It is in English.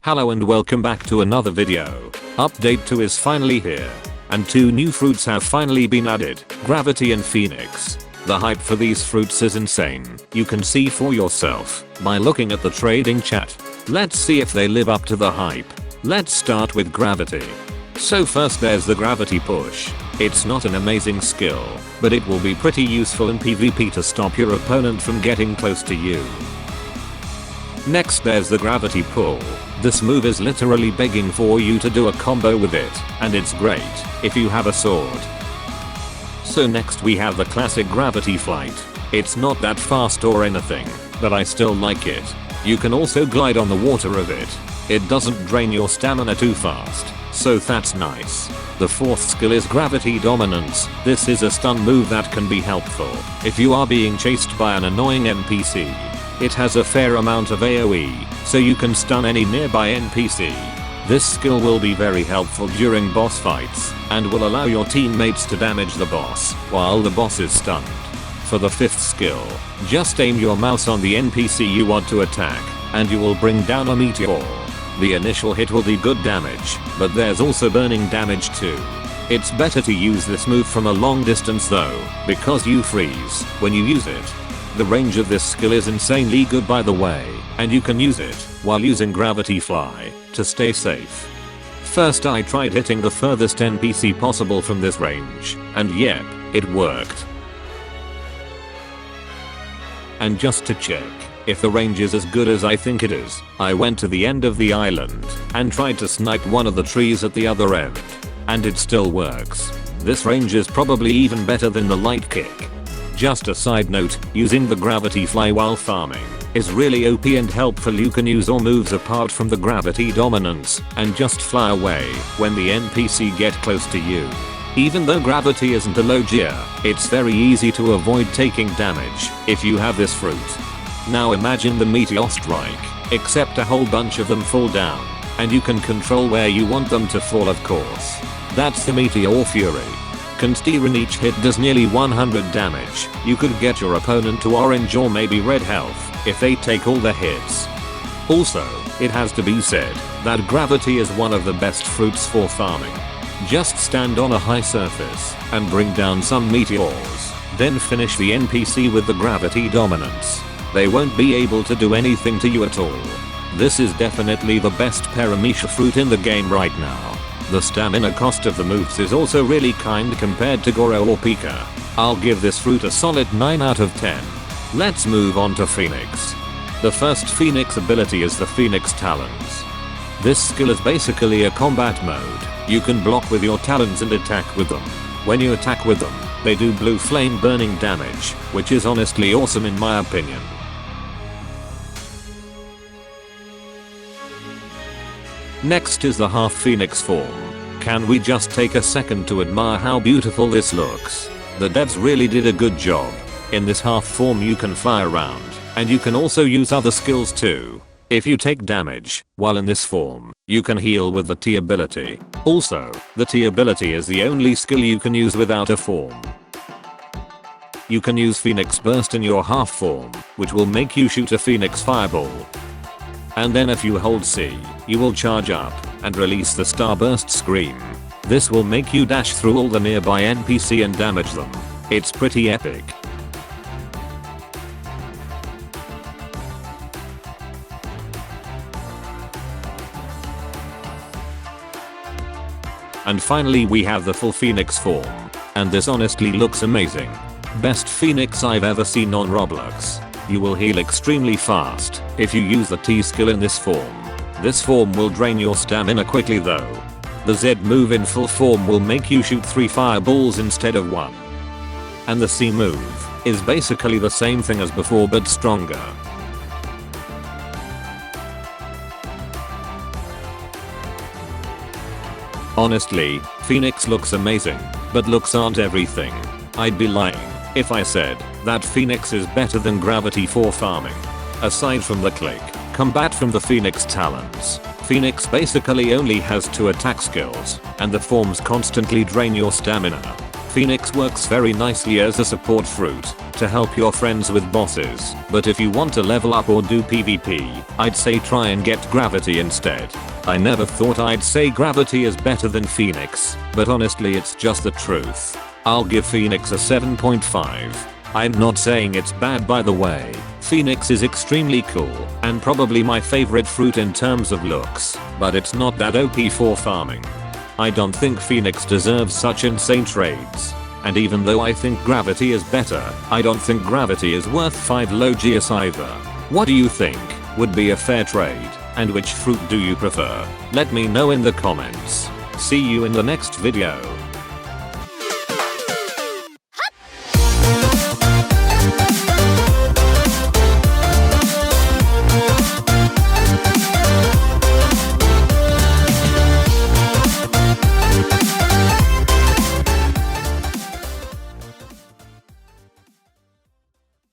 Hello and welcome back to another video. Update 2 is finally here. And 2 new fruits have finally been added, Gravity and Phoenix. The hype for these fruits is insane. You can see for yourself by looking at the trading chat. Let's see if they live up to the hype. Let's start with Gravity. So first there's the Gravity Push. It's not an amazing skill, but it will be pretty useful in PvP to stop your opponent from getting close to you. Next there's the Gravity Pull. This move is literally begging for you to do a combo with it, and it's great if you have a sword. So next we have the classic Gravity Flight. It's not that fast or anything, but I still like it. You can also glide on the water of it. It doesn't drain your stamina too fast, so that's nice. The 4th skill is Gravity Dominance. This is a stun move that can be helpful if you are being chased by an annoying NPC. It has a fair amount of AoE, so you can stun any nearby NPC. This skill will be very helpful during boss fights, and will allow your teammates to damage the boss while the boss is stunned. For the 5th skill, just aim your mouse on the NPC you want to attack, and you will bring down a meteor. The initial hit will do good damage, but there's also burning damage too. It's better to use this move from a long distance though, because you freeze when you use it. The range of this skill is insanely good by the way, and you can use it while using Gravity Fly to stay safe. First I tried hitting the furthest NPC possible from this range, and yep, it worked. And just to check if the range is as good as I think it is, I went to the end of the island and tried to snipe one of the trees at the other end. And it still works. This range is probably even better than the light kick. Just a side note, using the Gravity Fly while farming is really OP and helpful. You can use all moves apart from the Gravity Dominance and just fly away when the NPC get close to you. Even though gravity isn't a low gear, it's very easy to avoid taking damage if you have this fruit. Now imagine the meteor strike, except a whole bunch of them fall down, and you can control where you want them to fall of course. That's the Meteor Fury. Considering each hit does nearly 100 damage, you could get your opponent to orange or maybe red health if they take all the hits. Also, it has to be said that gravity is one of the best fruits for farming. Just stand on a high surface and bring down some meteors, then finish the NPC with the Gravity Dominance. They won't be able to do anything to you at all. This is definitely the best Paramecia fruit in the game right now. The stamina cost of the moves is also really kind compared to Goro or Pika. I'll give this fruit a solid 9 out of 10. Let's move on to Phoenix. The first Phoenix ability is the Phoenix Talons. This skill is basically a combat mode. You can block with your talons and attack with them. When you attack with them, they do blue flame burning damage, which is honestly awesome in my opinion. Next is the half Phoenix form. Can we just take a second to admire how beautiful this looks? The devs really did a good job. In this half form you can fly around, and you can also use other skills too. If you take damage while in this form, you can heal with the T ability. Also, the T ability is the only skill you can use without a form. You can use Phoenix Burst in your half form, which will make you shoot a Phoenix Fireball. And then if you hold C, you will charge up and release the Starburst Scream. This will make you dash through all the nearby NPC and damage them. It's pretty epic. And finally we have the full Phoenix form. And this honestly looks amazing. Best Phoenix I've ever seen on Roblox. You will heal extremely fast if you use the T skill in this form. This form will drain your stamina quickly though. The Z move in full form will make you shoot 3 fireballs instead of 1. And the C move is basically the same thing as before but stronger. Honestly, Phoenix looks amazing, but looks aren't everything. I'd be lying if I said that Phoenix is better than Gravity for farming. Aside from the click combat from the Phoenix Talons, Phoenix basically only has 2 attack skills, and the forms constantly drain your stamina. Phoenix works very nicely as a support fruit to help your friends with bosses, but if you want to level up or do PvP, I'd say try and get Gravity instead. I never thought I'd say Gravity is better than Phoenix, but honestly it's just the truth. I'll give Phoenix a 7.5. I'm not saying it's bad, by the way. Phoenix is extremely cool and probably my favorite fruit in terms of looks, but it's not that OP for farming. I don't think Phoenix deserves such insane trades. And even though I think Gravity is better, I don't think Gravity is worth 5 Logius either. What do you think would be a fair trade, and which fruit do you prefer? Let me know in the comments. See you in the next video.